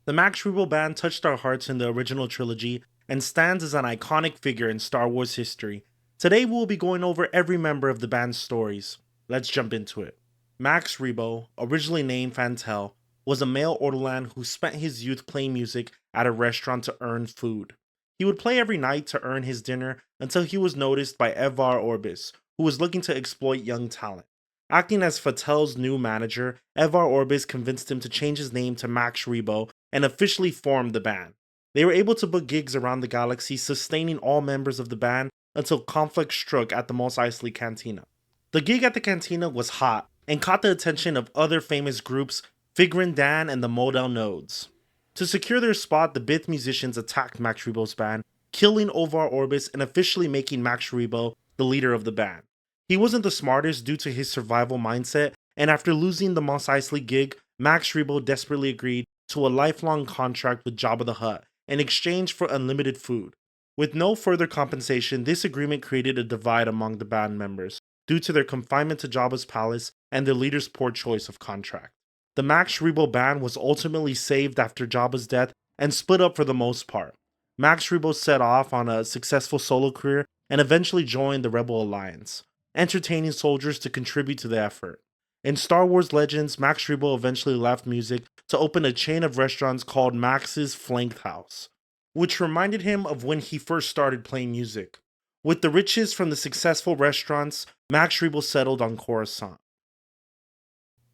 The Max Rebo Band touched our hearts in the original trilogy and stands as an iconic figure in Star Wars history. Today we will be going over every member of the band's stories. Let's jump into it. Max Rebo, originally named Fantel, was a male Ortolan who spent his youth playing music at a restaurant to earn food. He would play every night to earn his dinner until he was noticed by Evar Orbis, who was looking to exploit young talent. Acting as Fatel's new manager, Evar Orbis convinced him to change his name to Max Rebo and officially formed the band. They were able to book gigs around the galaxy, sustaining all members of the band until conflict struck at the Mos Eisley Cantina. The gig at the cantina was hot and caught the attention of other famous groups, Barquin D'an and the Model Nodes. To secure their spot, the Bith musicians attacked Max Rebo's band, killing Evar Orbis and officially making Max Rebo the leader of the band. He wasn't the smartest due to his survival mindset, and after losing the Mos Eisley gig, Max Rebo desperately agreed to a lifelong contract with Jabba the Hutt in exchange for unlimited food. With no further compensation, this agreement created a divide among the band members due to their confinement to Jabba's palace and their leader's poor choice of contract. The Max Rebo band was ultimately saved after Jabba's death and split up for the most part. Max Rebo set off on a successful solo career and eventually joined the Rebel Alliance, entertaining soldiers to contribute to the effort. In Star Wars Legends, Max Rebo eventually left music to open a chain of restaurants called Max's Flanked House, which reminded him of when he first started playing music. With the riches from the successful restaurants, Max Rebo settled on Coruscant.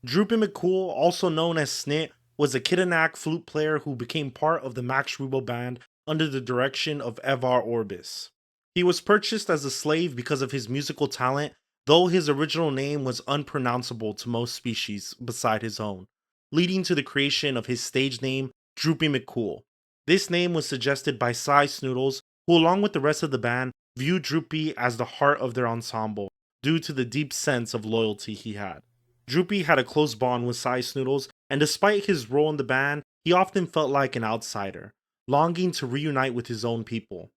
Droopy Mccool, also known as Snit, was a Kidanak flute player who became part of the Max Rebo band under the direction of Evar Orbis. He was purchased as a slave because of his musical talent, though his original name was unpronounceable to most species beside his own, leading to the creation of his stage name, Droopy Mccool. This name was suggested by Snootles, who along with the rest of the band, viewed Droopy as the heart of their ensemble, due to the deep sense of loyalty he had. Droopy had a close bond with Snootles, and despite his role in the band, he often felt like an outsider, longing to reunite with his own people.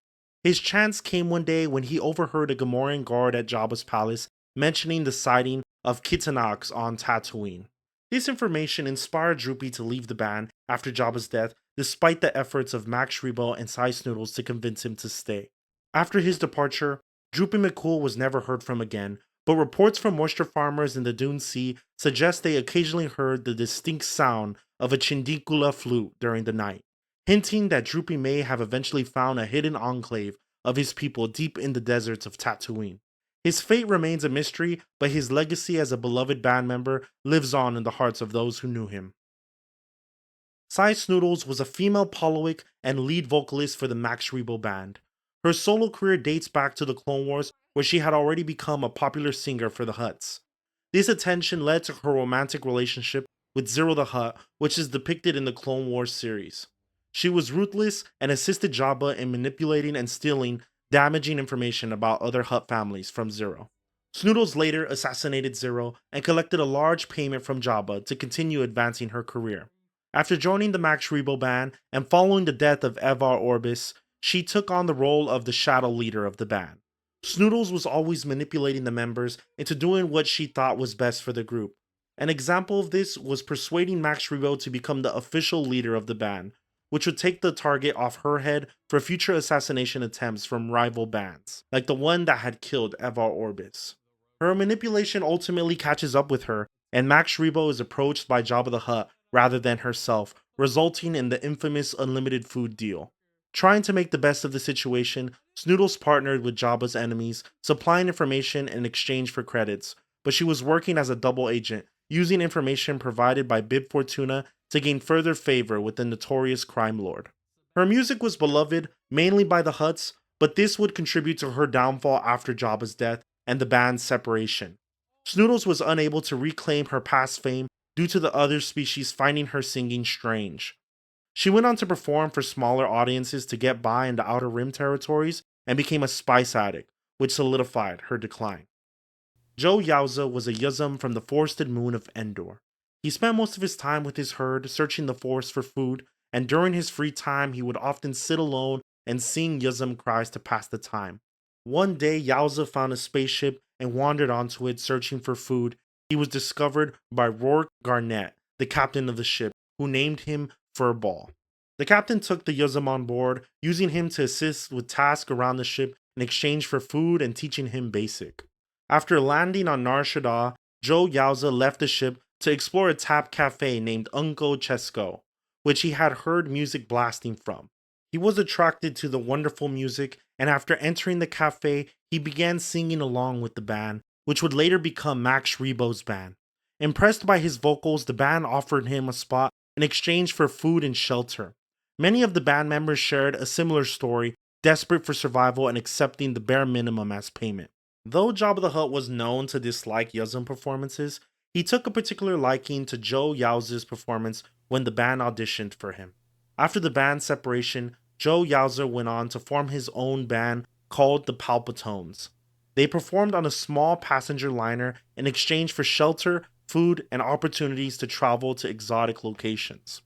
His chance came one day when he overheard a Gamorrean guard at Jabba's palace mentioning the sighting of Kitanaks on Tatooine. This information inspired Droopy to leave the band after Jabba's death, despite the efforts of Max Rebo and Snootles to convince him to stay. After his departure, Droopy Mccool was never heard from again, but reports from moisture farmers in the Dune Sea suggest they occasionally heard the distinct sound of a Chindicula flute during the night, hinting that Droopy may have eventually found a hidden enclave of his people deep in the deserts of Tatooine. His fate remains a mystery, but his legacy as a beloved band member lives on in the hearts of those who knew him. Snootles was a female Polowic and lead vocalist for the Max Rebo band. Her solo career dates back to the Clone Wars, where she had already become a popular singer for the Hutts. This attention led to her romantic relationship with Zero the Hutt, which is depicted in the Clone Wars series. She was ruthless and assisted Jabba in manipulating and stealing damaging information about other Hutt families from Zero. Snootles later assassinated Zero and collected a large payment from Jabba to continue advancing her career. After joining the Max Rebo band and following the death of Evar Orbis, she took on the role of the shadow leader of the band. Snootles was always manipulating the members into doing what she thought was best for the group. An example of this was persuading Max Rebo to become the official leader of the band, which would take the target off her head for future assassination attempts from rival bands, like the one that had killed Evar Orbis. Her manipulation ultimately catches up with her, and Max Rebo is approached by Jabba the Hutt rather than herself, resulting in the infamous unlimited food deal. Trying to make the best of the situation, Snootles partnered with Jabba's enemies, supplying information in exchange for credits, but she was working as a double agent, using information provided by Bib Fortuna to gain further favor with the notorious crime lord. Her music was beloved, mainly by the Hutts, but this would contribute to her downfall after Jabba's death and the band's separation. Snootles was unable to reclaim her past fame due to the other species finding her singing strange. She went on to perform for smaller audiences to get by in the Outer Rim territories and became a spice addict, which solidified her decline. Joh Yowza was a Yuzum from the forested moon of Endor. He spent most of his time with his herd, searching the forest for food, and during his free time he would often sit alone and sing Yuzum cries to pass the time. One day Yowza found a spaceship and wandered onto it searching for food. He was discovered by Rourke Garnett, the captain of the ship, who named him Furball. The captain took the Yuzum on board, using him to assist with tasks around the ship in exchange for food and teaching him basic. After landing on Nar Shaddaa, Joh Yowza left the ship to explore a tap cafe named Unco Chesco, which he had heard music blasting from. He was attracted to the wonderful music, and after entering the cafe, he began singing along with the band, which would later become Max Rebo's band. Impressed by his vocals, the band offered him a spot in exchange for food and shelter. Many of the band members shared a similar story, desperate for survival and accepting the bare minimum as payment. Though Jabba the Hutt was known to dislike Yuzum performances, he took a particular liking to Joh Yowza's performance when the band auditioned for him. After the band's separation, Joh Yowza went on to form his own band called the Palpatones. They performed on a small passenger liner in exchange for shelter, food, and opportunities to travel to exotic locations.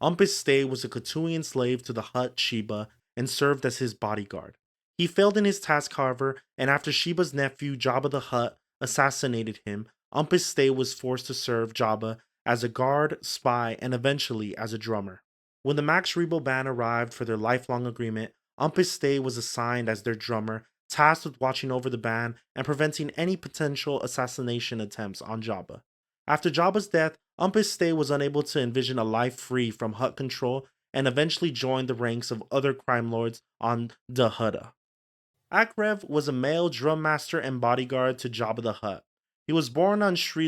Umpass-Stay was a Katuian slave to the Hutt Sheba and served as his bodyguard. He failed in his task, however, and after Sheba's nephew Jabba the Hutt assassinated him, Umpass-Stay was forced to serve Jabba as a guard, spy, and eventually as a drummer. When the Max Rebo band arrived for their lifelong agreement, Umpass-Stay was assigned as their drummer, tasked with watching over the band and preventing any potential assassination attempts on Jabba. After Jabba's death, Umpass-Stay was unable to envision a life free from Hutt control and eventually joined the ranks of other crime lords on the Hutta. AK-Rev was a male drum master and bodyguard to Jabba the Hutt. He was born on Sri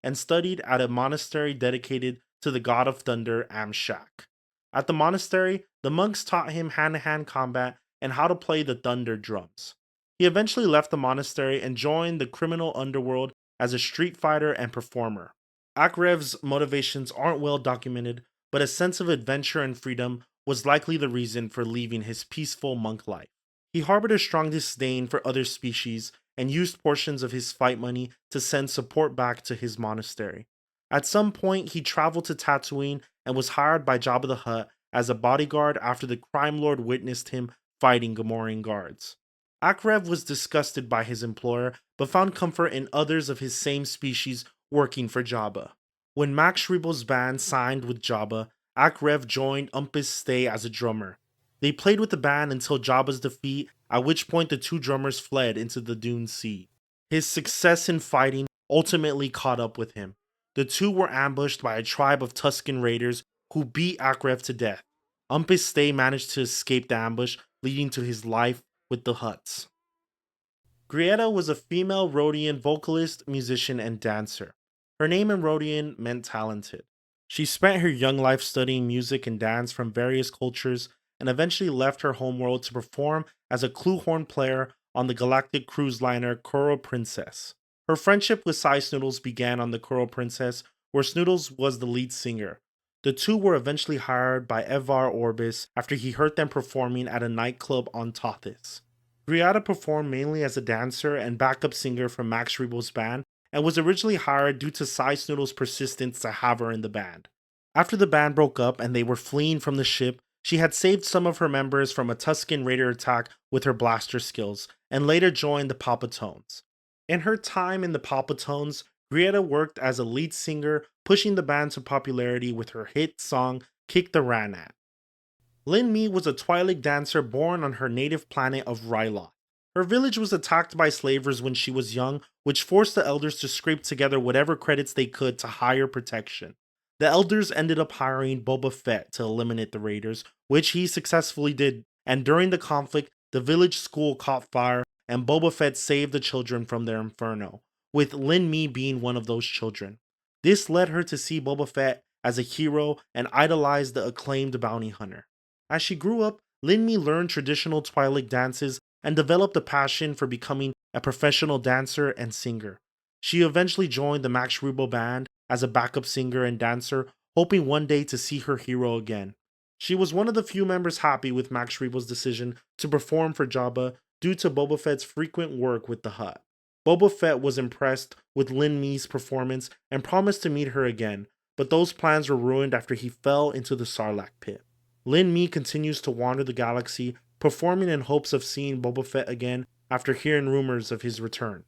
and studied at a monastery dedicated to the god of thunder, Amshak. At the monastery, the monks taught him hand-to-hand combat and how to play the thunder drums. He eventually left the monastery and joined the criminal underworld as a street fighter and performer. AK-Rev's motivations aren't well documented, but a sense of adventure and freedom was likely the reason for leaving his peaceful monk life. He harbored a strong disdain for other species and used portions of his fight money to send support back to his monastery. At some point, he traveled to Tatooine and was hired by Jabba the Hutt as a bodyguard after the crime lord witnessed him fighting Gamorrean guards. AK-Rev was disgusted by his employer, but found comfort in others of his same species working for Jabba. When Max Rebo's band signed with Jabba, AK-Rev joined Umpass-Stay as a drummer. They played with the band until Jabba's defeat, at which point the two drummers fled into the Dune Sea. His success in fighting ultimately caught up with him. The two were ambushed by a tribe of Tusken raiders who beat AK-Rev to death. Umpass-Stay managed to escape the ambush, leading to his life with the Hutts. Greeata was a female Rodian vocalist, musician, and dancer. Her name in Rodian meant talented. She spent her young life studying music and dance from various cultures and eventually left her homeworld to perform as a clue-horn player on the galactic cruise liner Kuro Princess. Her friendship with Snootles began on the Kuro Princess, where Snootles was the lead singer. The two were eventually hired by Evar Orbis after he heard them performing at a nightclub on Tothis. Greeata performed mainly as a dancer and backup singer for Max Rebo's band, and was originally hired due to Snootles' persistence to have her in the band. After the band broke up and they were fleeing from the ship, she had saved some of her members from a Tusken Raider attack with her blaster skills, and later joined the Palpatones. In her time in the Palpatones, Greeata worked as a lead singer, pushing the band to popularity with her hit song Kick the Ranat. Lyn Me was a Twi'lek dancer born on her native planet of Ryloth. Her village was attacked by slavers when she was young, which forced the elders to scrape together whatever credits they could to hire protection. The elders ended up hiring Boba Fett to eliminate the raiders, which he successfully did, and during the conflict, the village school caught fire, and Boba Fett saved the children from their inferno, with Lyn Me being one of those children. This led her to see Boba Fett as a hero and idolize the acclaimed bounty hunter. As she grew up, Lyn Me learned traditional Twi'lek dances and developed a passion for becoming a professional dancer and singer. She eventually joined the Max Rebo band as a backup singer and dancer, hoping one day to see her hero again. She was one of the few members happy with Max Rebo's decision to perform for Jabba due to Boba Fett's frequent work with the Hutt. Boba Fett was impressed with Lyn Me's performance and promised to meet her again, but those plans were ruined after he fell into the Sarlacc pit. Lyn Me continues to wander the galaxy, performing in hopes of seeing Boba Fett again after hearing rumors of his return.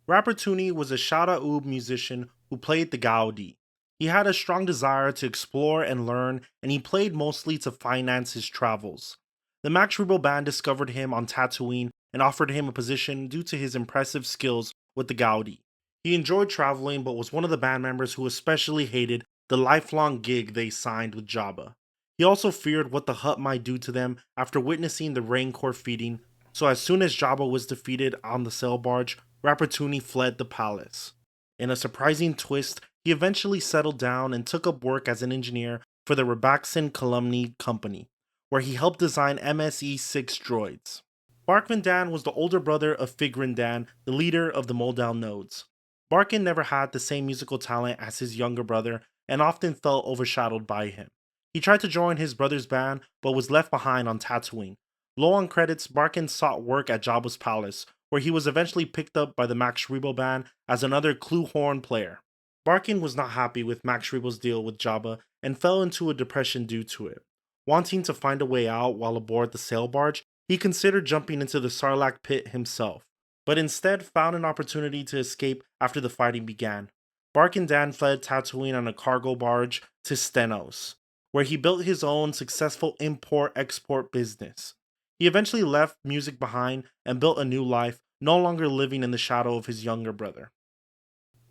Rappertunie was a Shada Oob musician who played the Gaudi. He had a strong desire to explore and learn, and he played mostly to finance his travels. The Max Rebo band discovered him on Tatooine and offered him a position due to his impressive skills with the Gaudi. He enjoyed traveling, but was one of the band members who especially hated the lifelong gig they signed with Jabba. He also feared what the Hutt might do to them after witnessing the Rancor feeding, so as soon as Jabba was defeated on the Sail Barge, Rappertunie fled the palace. In a surprising twist, he eventually settled down and took up work as an engineer for the Rabaxan Calumny Company, where he helped design MSE-6 droids. Barquin D'an was the older brother of Figrin D'an, the leader of the Moldal nodes. Barquin never had the same musical talent as his younger brother and often felt overshadowed by him. He tried to join his brother's band but was left behind on Tatooine. Low on credits, Barquin sought work at Jabba's palace, where he was eventually picked up by the Max Rebo band as another clue horn player. Barquin was not happy with Max Rebo's deal with Jabba and fell into a depression due to it. Wanting to find a way out while aboard the sail barge, he considered jumping into the Sarlacc pit himself, but instead found an opportunity to escape after the fighting began. Barquin D'an fled Tatooine on a cargo barge to Stennos, where he built his own successful import-export business. He eventually left music behind and built a new life, no longer living in the shadow of his younger brother.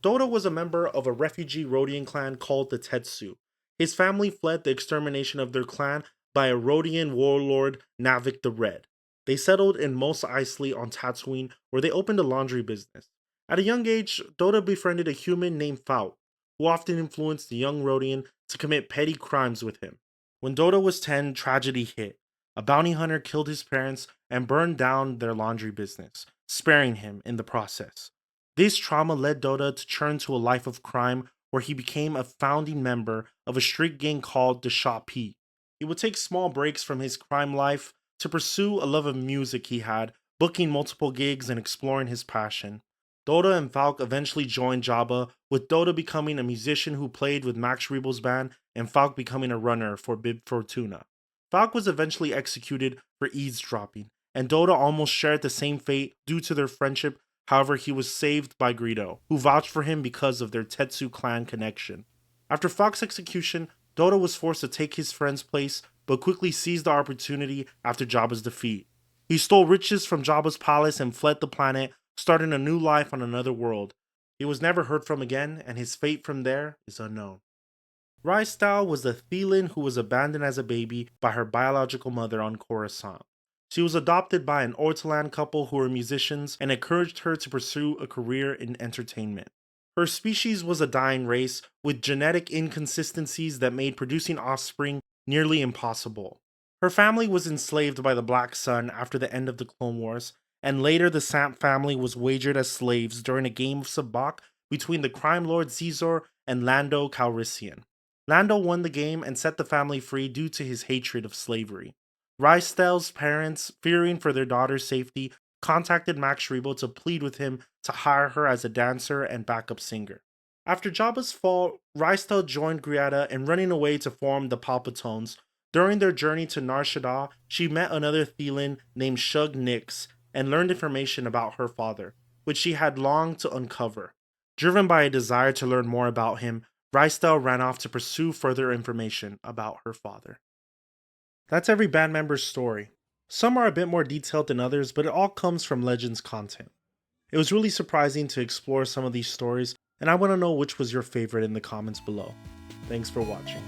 Doda was a member of a refugee Rodian clan called the Tetsu. His family fled the extermination of their clan by a Rodian warlord, Navik the Red. They settled in Mos Eisley on Tatooine, where they opened a laundry business. At a young age, Doda befriended a human named Faut, who often influenced the young Rodian to commit petty crimes with him. When Doda was 10, tragedy hit. A bounty hunter killed his parents and burned down their laundry business, sparing him in the process. This trauma led Doda to turn to a life of crime where he became a founding member of a street gang called the Shop P. He would take small breaks from his crime life to pursue a love of music he had, booking multiple gigs and exploring his passion. Doda and Falk eventually joined Jabba, with Doda becoming a musician who played with Max Rebo's band and Falk becoming a runner for Bib Fortuna. Falk was eventually executed for eavesdropping, and Doda almost shared the same fate due to their friendship. However, he was saved by Greedo, who vouched for him because of their Tetsu clan connection. After Falk's execution, Doda was forced to take his friend's place, but quickly seized the opportunity after Jabba's defeat. He stole riches from Jabba's palace and fled the planet, starting a new life on another world. He was never heard from again, and his fate from there is unknown. Rystall was a Thelan who was abandoned as a baby by her biological mother on Coruscant. She was adopted by an Ortolan couple who were musicians and encouraged her to pursue a career in entertainment. Her species was a dying race with genetic inconsistencies that made producing offspring nearly impossible. Her family was enslaved by the Black Sun after the end of the Clone Wars, and later the Sant family was wagered as slaves during a game of sabacc between the crime lord Xizor and Lando Calrissian. Lando won the game and set the family free due to his hatred of slavery. Rystall's parents, fearing for their daughter's safety, contacted Max Rebo to plead with him to hire her as a dancer and backup singer. After Jabba's fall, Rystall joined Greeata in running away to form the Palpatones. During their journey to Nar Shaddaa, she met another Thelan named Shug Nix and learned information about her father, which she had longed to uncover. Driven by a desire to learn more about him, Rystall ran off to pursue further information about her father. That's every band member's story. Some are a bit more detailed than others, but it all comes from Legends content. It was really surprising to explore some of these stories, and I want to know which was your favorite in the comments below. Thanks for watching.